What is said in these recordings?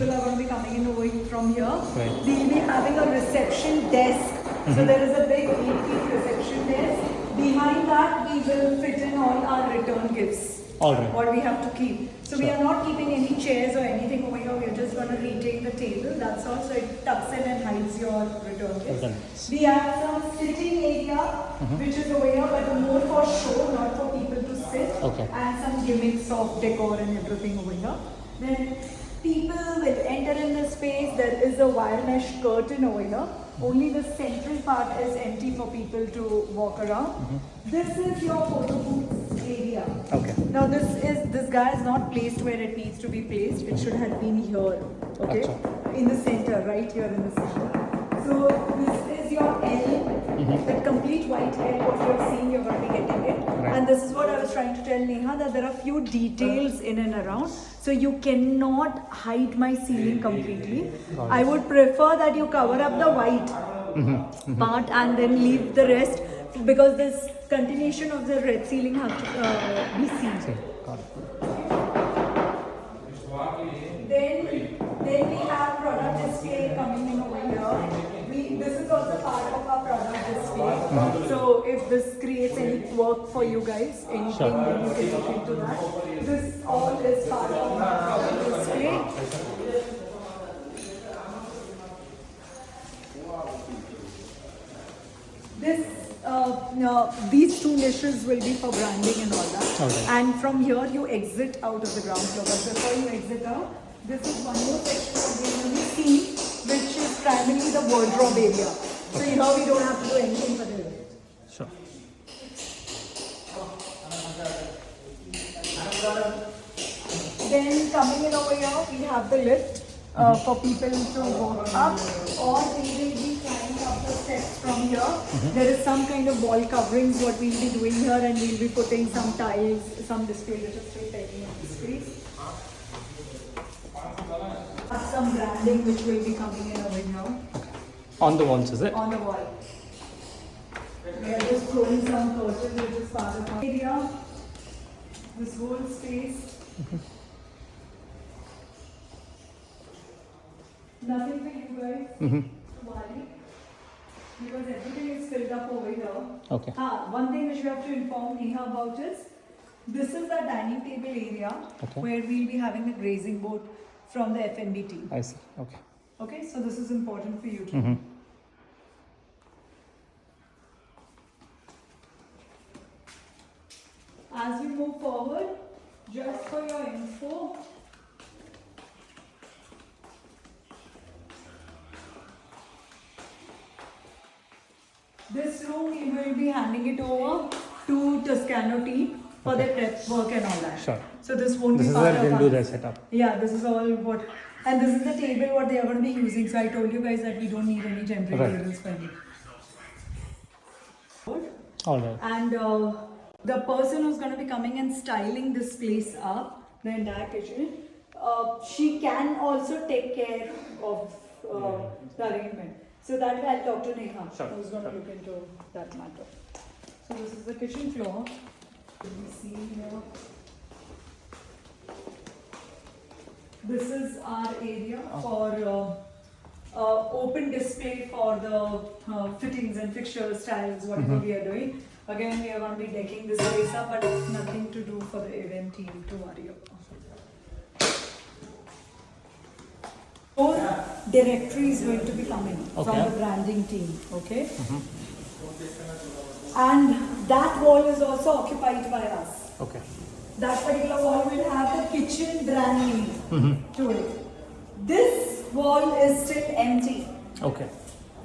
people are going to be coming in over here from here. Right. We'll be having a reception desk. So there is a big 8-feet reception desk. Behind that, we will fit in all our return gifts. All right. What we have to keep. So we are not keeping any chairs or anything over here. We're just going to retain the table. That's all. So it tucks in and hides your return gifts. Okay. We have some sitting area, which is over here, but more for show, not for people to sit. Okay. And some gimmicks of decor and everything over here. Then people will enter in the space. There is a wire mesh curtain over here. Only the central part is empty for people to walk around. This is your photo booth area. Okay. Now this guy is not placed where it needs to be placed. It should have been here. Okay. Achha. In the center, right here in the center. So this is your L. That complete white L, what you're seeing, you're going to be getting it. Right. And this is what I was trying to tell Neha, that there are few details in and around. So you cannot hide my ceiling completely. I would prefer that you cover up the white part and then leave the rest, because this continuation of the red ceiling has to be seen. See, got it. Then we have product display coming in over here. This is also part of our product display. So if this creates any work for you guys, anything, then you can look into that. This all is part of our product display. These two niches will be for branding and all that. Okay. And from here you exit out of the ground floor. But before you exit out, this is one more section that we're going to see, which is primarily the wardrobe area. So here we don't have to do anything for this. Sure. Then coming in over here, we have the lift for people to go up, or they will be climbing up the steps from here. There is some kind of wall coverings what we'll be doing here, and we'll be putting some tiles, some display, which is still pending on the space. Some branding which will be coming in over here. On the walls, is it? On the wall. We are just throwing some curtains which is part of our area. This whole space. Nothing for you guys to worry, because everything is filled up over here. Okay. One thing which we have to inform Neha about is, this is the dining table area where we'll be having the grazing board from the F&B team. I see. Okay. Okay, so this is important for you to know. As we move forward, just for your info, this room we will be handing it over to Toscano team for their prep work and all that. Sure. So this won't This be is part where of they'll our- do their setup. Yeah, this is all what, and this is the table what they are going to be using. So I told you guys that we don't need any temporary Right. tables for it. All right. And the person who's going to be coming and styling this place up, the entire kitchen, she can also take care of the arrangement. So that I'll talk to Neha, who's going to look into that matter. So this is the kitchen floor. Can you see here? This is our area for open display for the fittings and fixtures, tiles, whatever we are doing. Again, we are going to be decking this place up, but nothing to do for the event team to worry about. Four directory is going to be coming from the branding team, okay? And that wall is also occupied by us. Okay. That particular wall will have the kitchen brand name to it. This wall is still empty. Okay.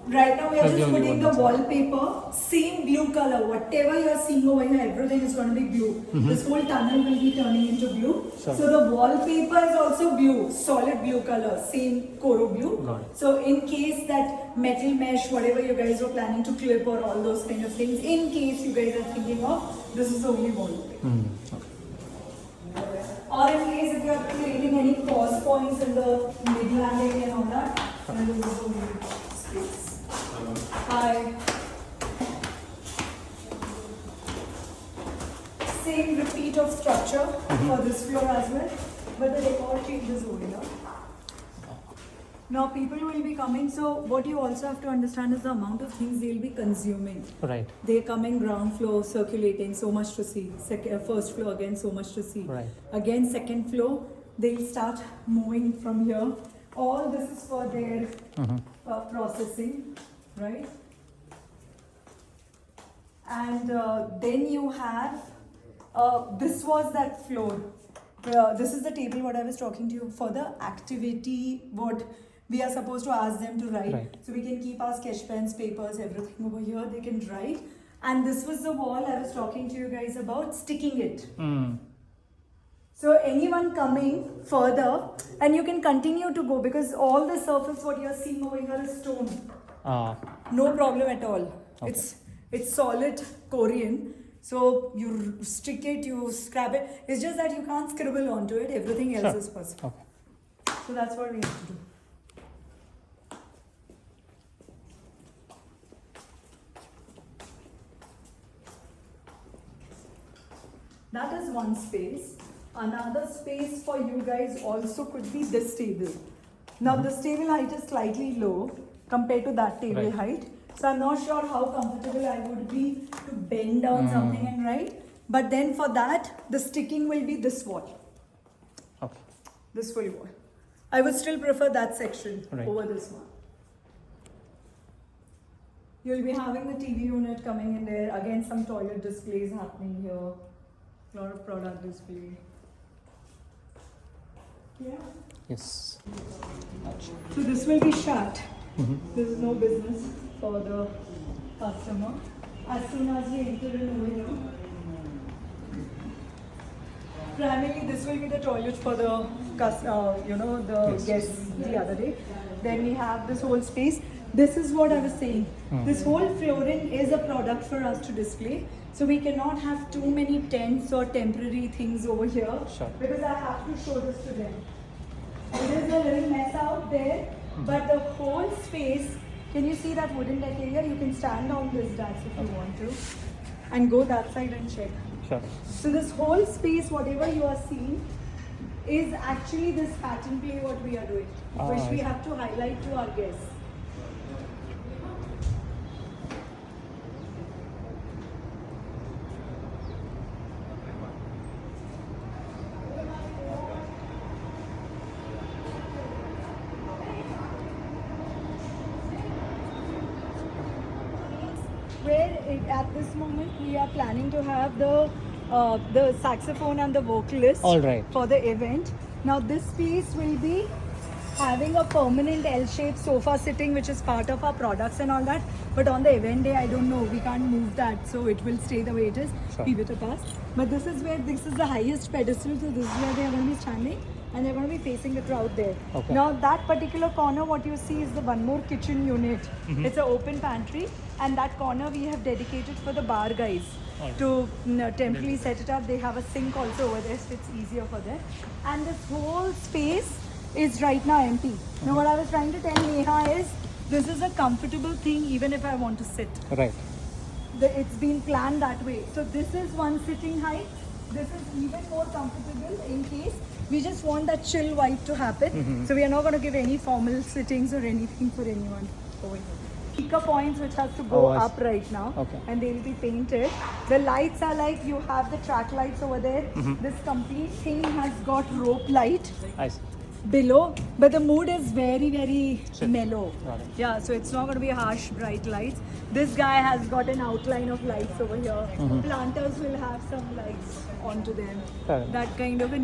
Right now we are That's the just only putting one the that's wallpaper, same blue color. Whatever you are seeing over here, everything is going to be blue. This whole tunnel will be turning into blue. Sure. So the wallpaper is also blue, solid blue color, same Coro blue. Got it. So in case that metal mesh, whatever you guys were planning to clip or all those kind of things, in case you guys are thinking of, this is the only wallpaper. Okay. Or in case if you are creating any pause points in the mid landing and all that, then this is the only space. Hi. Same repeat of structure for this floor as well, but the decor changes over here. Now people will be coming, so what you also have to understand is the amount of things they'll be consuming. Right. They come in ground floor circulating, so much to see. First floor again, so much to see. Right. Again, second floor, they'll start moving from here. All this is for their processing, right? And then you have, this was that floor. This is the table what I was talking to you for the activity, what we are supposed to ask them to write. Right. So we can keep our sketch pens, papers, everything over here, they can write. And this was the wall I was talking to you guys about, sticking it. Mm. So anyone coming further, and you can continue to go because all the surface what you are seeing over here is stone. No problem at all. Okay. It's solid Korean. So you stick it, you scrap it. It's just that you can't scribble onto it. Everything else Sure. is possible. Okay. So that's what we have to do. That is one space. Another space for you guys also could be this table. Now this table height is slightly low compared to that table Right. height. So I'm not sure how comfortable I would be to bend down something and write. But then for that, the sticking will be this wall. Okay. This full wall. I would still prefer that section Right. over this one. You'll be having the TV unit coming in there. Again, some toilet displays happening here. Lot of product display. Yeah. Yes. So this will be shut. There is no business for the customer. As soon as we enter in over here, primarily this will be the toilet for the guests the other day. Then we have this whole space. This is what I was saying. This whole flooring is a product for us to display. So we cannot have too many tents or temporary things over here. Sure. Because I have to show this to them. It is a little mess out there, but the whole space, can you see that wooden deck area? You can stand on this desk if you want to and go that side and check. Sure. So this whole space, whatever you are seeing, is actually this pattern play what we are doing, which we have to highlight to our guests. At this moment we are planning to have the saxophone and the vocalist All right. for the event. Now this space will be having a permanent L-shaped sofa sitting, which is part of our products and all that. But on the event day, I don't know, we can't move that, so it will stay the way it is. Sure. Leave it a pass. But this is the highest pedestal, so this is where they are going to be standing, and they're going to be facing the crowd there. Okay. Now that particular corner, what you see is the one more kitchen unit. It's an open pantry, and that corner we have dedicated for the bar guys. Alright. To temporarily set it up. They have a sink also over there, so it's easier for them. And this whole space is right now empty. Now what I was trying to tell Neha is, this is a comfortable thing even if I want to sit. Right. It's been planned that way. So this is one sitting height. This is even more comfortable in case we just want that chill vibe to happen. So we are not going to give any formal sittings or anything for anyone over here. Speaker points which has to go I up see. right now, Okay. and they will be painted. The lights are like, you have the track lights over there. This complete thing has got rope light I see. below, but the mood is very, very Chill. mellow. Got it. Yeah, so it's not going to be harsh, bright lights. This guy has got an outline of lights over here. Planters will have some lights onto them. Fair enough. That kind of a